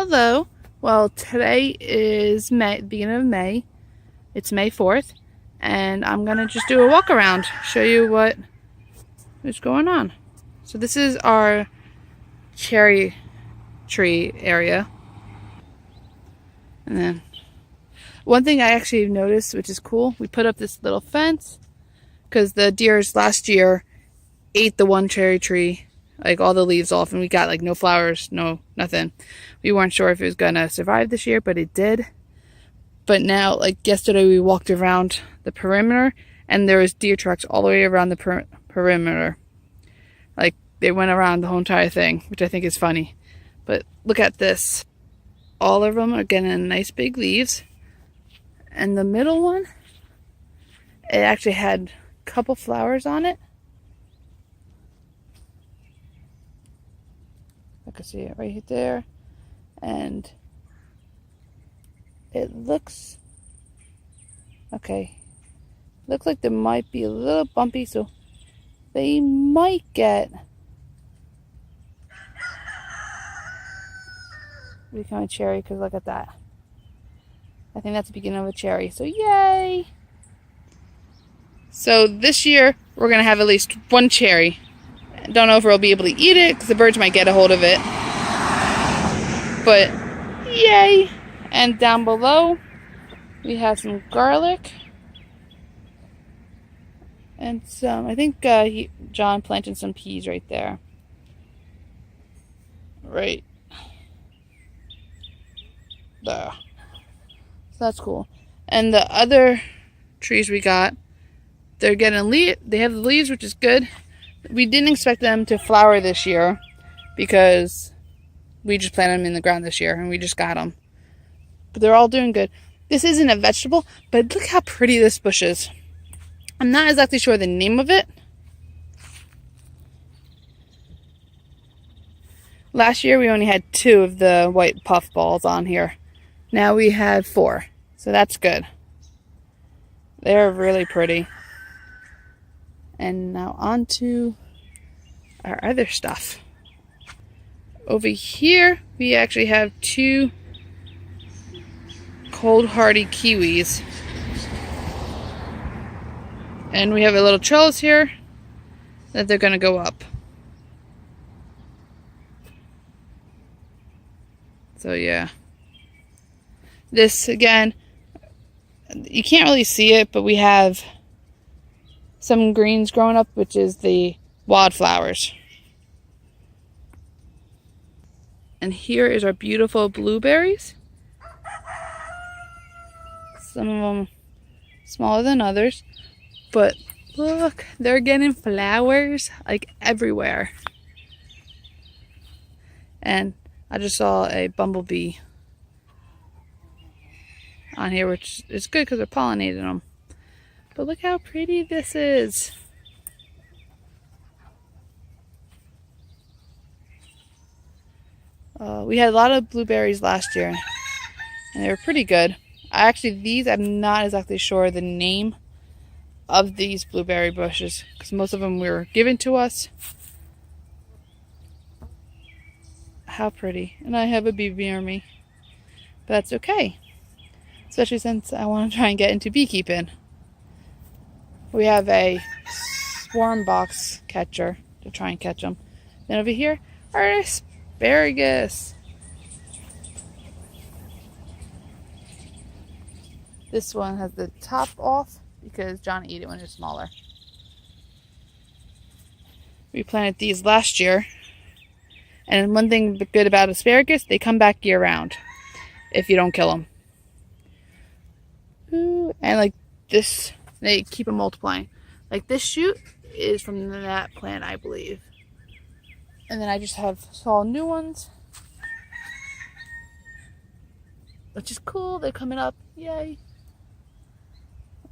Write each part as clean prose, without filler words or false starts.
Hello. Well, today is May, beginning of May. It's May 4th, and I'm gonna just do a walk around, show you what is going on. So this is our cherry tree area. And then one thing I actually noticed, which is cool, we put up this little fence because the deers last year ate the one cherry tree, like all the leaves off, and we got like no flowers, no nothing. We weren't sure if it was gonna survive this year, but it did. But now, like yesterday, we walked around the perimeter, and there was deer tracks all the way around the perimeter. Like they went around the whole entire thing, which I think is funny. But look at this. All of them are getting nice big leaves. And the middle one, it actually had a couple flowers on it. I can see it right there. And it looks okay. Looks like there might be a little bumpy, so they might become a cherry, because look at that. I think that's the beginning of a cherry, so yay! So this year we're gonna have at least one cherry. Don't know if we'll be able to eat it because the birds might get a hold of it. But yay! And down below we have some garlic and some, I think John planted some peas right there. Right there. So that's cool. And the other trees we got, they're getting they have the leaves, which is good. We didn't expect them to flower this year because we just planted them in the ground this year and we just got them. But they're all doing good. This isn't a vegetable, but look how pretty this bush is. I'm not exactly sure the name of it. Last year we only had 2 of the white puff balls on here. Now we have 4, so that's good. They're really pretty. And now on to our other stuff. Over here, we actually have 2 cold hardy kiwis. And we have a little trellis here that they're gonna go up. So yeah. This again, you can't really see it, but we have some greens growing up, which is the wildflowers. And here is our beautiful blueberries. Some of them smaller than others, but look, they're getting flowers like everywhere. And I just saw a bumblebee on here, which is good because they're pollinating them. But look how pretty this is. We had a lot of blueberries last year, and they were pretty good. I'm not exactly sure the name of these blueberry bushes, because most of them were given to us. How pretty. And I have a bee near me. But that's okay. Especially since I want to try and get into beekeeping. We have a swarm box catcher to try and catch them. Then over here are asparagus. This one has the top off because John ate it when it was smaller. We planted these last year. And one thing good about asparagus, they come back year round if you don't kill them. Ooh, and like this, they keep them multiplying. Like this shoot is from that plant, I believe. And then I just saw new ones, which is cool. They're coming up. Yay.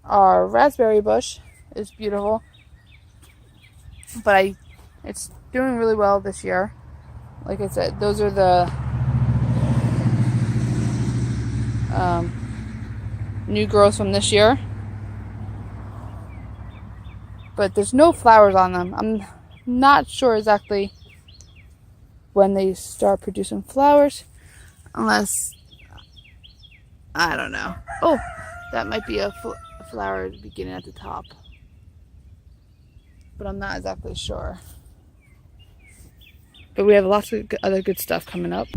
Our raspberry bush is beautiful, but it's doing really well this year. Like I said, those are the new growths from this year. But there's no flowers on them. I'm not sure exactly when they start producing flowers. Unless, I don't know. Oh, that might be a flower beginning at the top. But I'm not exactly sure. But we have lots of other good stuff coming up.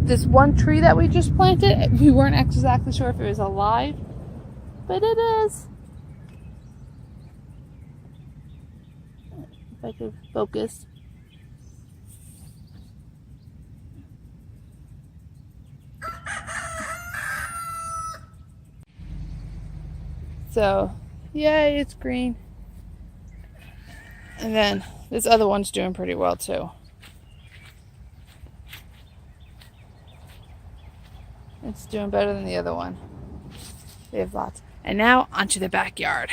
This one tree that we just planted, we weren't exactly sure if it was alive, but it is. If I could focus. So, yay, it's green. And then this other one's doing pretty well too. It's doing better than the other one. They have lots. And now onto the backyard.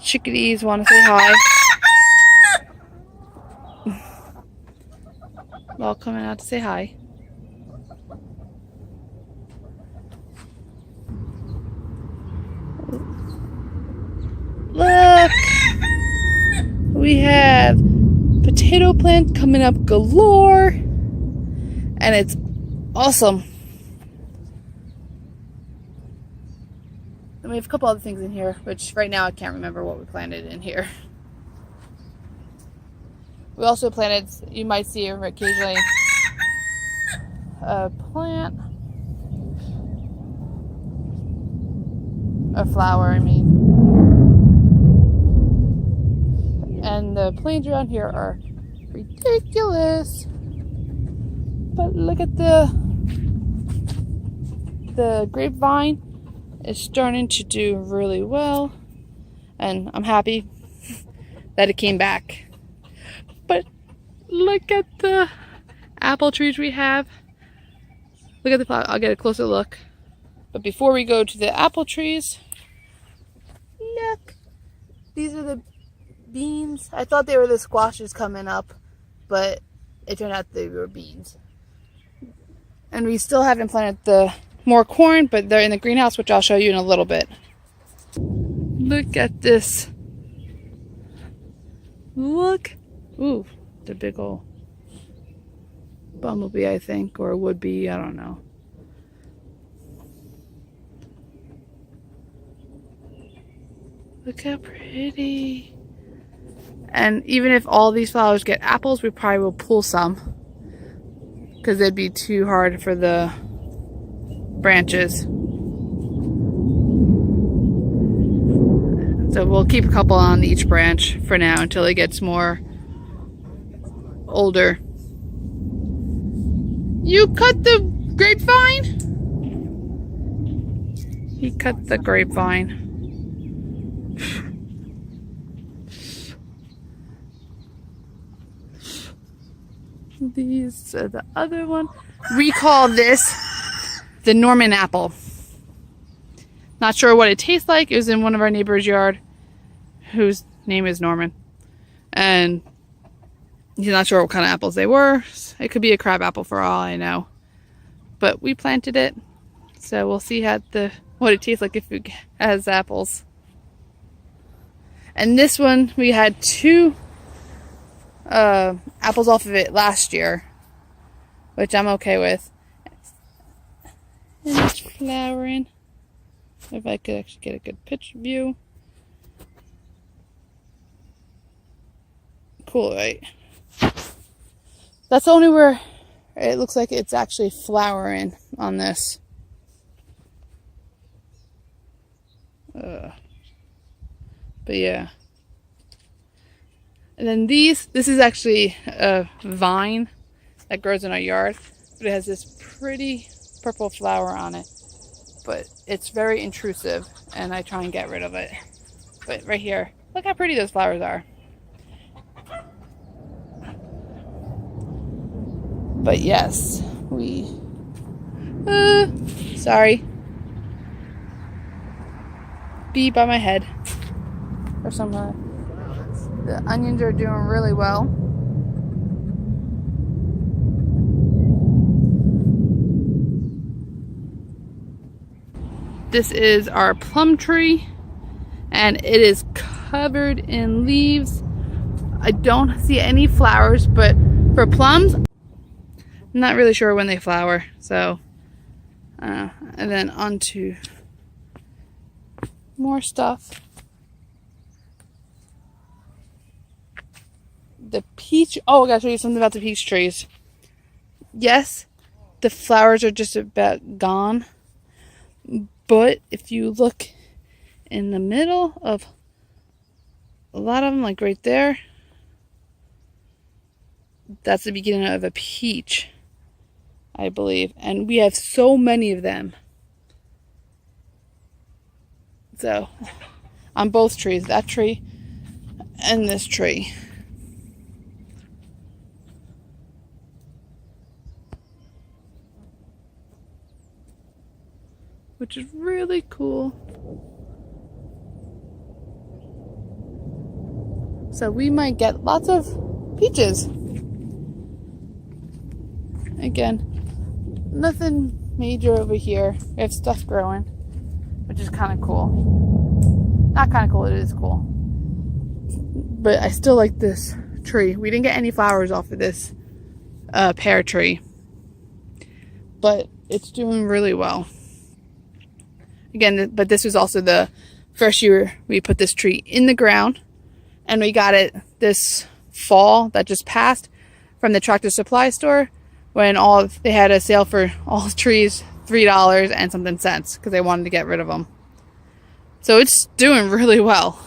Chickadees want to say hi. They're all coming out to say hi. Look! We have potato plant coming up galore. And it's awesome. And we have a couple other things in here, which right now I can't remember what we planted in here. We also planted, you might see occasionally, a plant. A flower, I mean. And the planes around here are ridiculous. But look at the grapevine is starting to do really well. And I'm happy that it came back. But look at the apple trees we have. Look at the flower. I'll get a closer look. But before we go to the apple trees, look. These are the beans. I thought they were the squashes coming up, but it turned out they were beans. And we still haven't planted the more corn, but they're in the greenhouse, which I'll show you in a little bit. Look at this. Look. Ooh, the big old bumblebee, I think, or would be, I don't know. Look how pretty. And even if all these flowers get apples, we probably will pull some, because it'd be too hard for the branches. So we'll keep a couple on each branch for now until it gets more older. You cut the grapevine? He cut the grapevine. These are the other one. We call this the Norman apple. Not sure what it tastes like. It was in one of our neighbor's yard, whose name is Norman. And he's not sure what kind of apples they were. It could be a crab apple for all I know. But we planted it, so we'll see what it tastes like if it has apples. And this one, we had two apples off of it last year, which I'm okay with. And it's flowering. If I could actually get a good picture view. Cool, right? That's only where it looks like it's actually flowering on this. But yeah. And then this is actually a vine that grows in our yard, but it has this pretty purple flower on it. But it's very intrusive, and I try and get rid of it. But right here, look how pretty those flowers are. But yes, sorry. Bee by my head. Or somewhere. The onions are doing really well. This is our plum tree, and it is covered in leaves. I don't see any flowers, but for plums, I'm not really sure when they flower. So, and then on to more stuff. The peach. Oh, I gotta show you something about the peach trees. Yes, the flowers are just about gone. But if you look in the middle of a lot of them, like right there, that's the beginning of a peach, I believe. And we have so many of them. So, on both trees, that tree and this tree. Which is really cool. So we might get lots of peaches. Again, nothing major over here. We have stuff growing, which is kind of cool. Not kind of cool, it is cool. But I still like this tree. We didn't get any flowers off of this pear tree. But it's doing really well. Again, but this was also the first year we put this tree in the ground, and we got it this fall that just passed from the Tractor Supply store when they had a sale for all trees $3 and something cents because they wanted to get rid of them. So it's doing really well.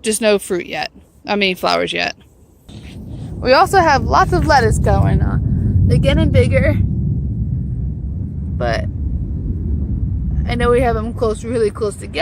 Just no fruit yet. I mean flowers yet. We also have lots of lettuce going on. They're getting bigger, but I know we have them really close together.